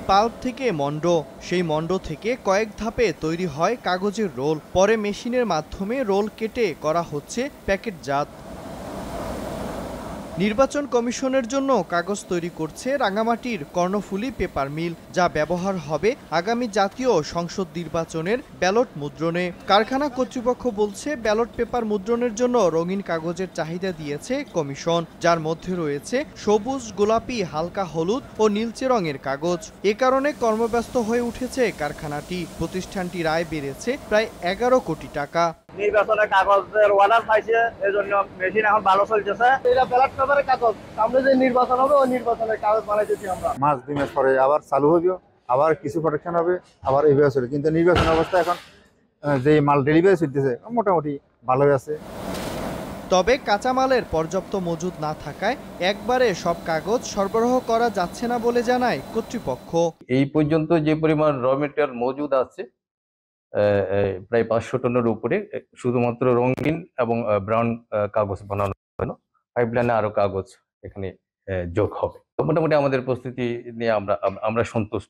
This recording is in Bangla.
পাল্প থেকে মণ্ড, সেই মণ্ড থেকে কয়েক ধাপে তৈরি হয় কাগজের রোল। পরে মেশিনের মাধ্যমে রোল কেটে করা হচ্ছে প্যাকেটজাত। নির্বাচন কমিশনের জন্য কাগজ তৈরি করছে রাঙামাটির কর্ণফুলী পেপার মিল, যা ব্যবহার হবে আগামী জাতীয় সংসদ নির্বাচনের ব্যালট মুদ্রণে। কারখানা কর্তৃপক্ষ বলছে, ব্যালট পেপার মুদ্রণের জন্য রঙিন কাগজের চাহিদা দিয়েছে কমিশন, যার মধ্যে রয়েছে সবুজ, গোলাপি, হালকা হলুদ ও নীলচে রঙের কাগজ। এ কারণে কর্মব্যস্ত হয়ে উঠেছে কারখানাটি। প্রতিষ্ঠানটির আয় বেড়েছে প্রায় 11 কোটি টাকা। নির্বাচনের কাগজের অর্ডার পাইছে, এজন্য মেশিন এখন ভালো চলতেছে। এটা ব্যালট পেপারের কাগজ, সামনে যে নির্বাচন হবে ওই নির্বাচনের কাগজ বানাইতেছি আমরা। মাস 2 মাস পরে আবার চালু হবে, আবার কিছু প্রোডাকশন হবে, আবার এইভাবে চলে। কিন্তু নির্বাচন অবস্থা এখন যে মাল ডেলিভারি চলতেছে মোটামুটি ভালোই আছে। তবে কাঁচামালের পর্যাপ্ত মজুদ না থাকায় একবারে সব কাগজ সরবরাহ করা যাচ্ছে না বলে জানায় কর্তৃপক্ষ। এই পর্যন্ত যে পরিমাণ র মেটেরিয়াল মজুদ আছে প্রায় 500 টনের উপরে, শুধুমাত্র রঙিন এবং ব্রাউন কাগজ বানানোর জন্য। পাইপলাইনে আরো কাগজ এখানে যোগ হবে। তো মোটামুটি আমাদের প্রস্তুতি নিয়ে আমরা সন্তুষ্ট।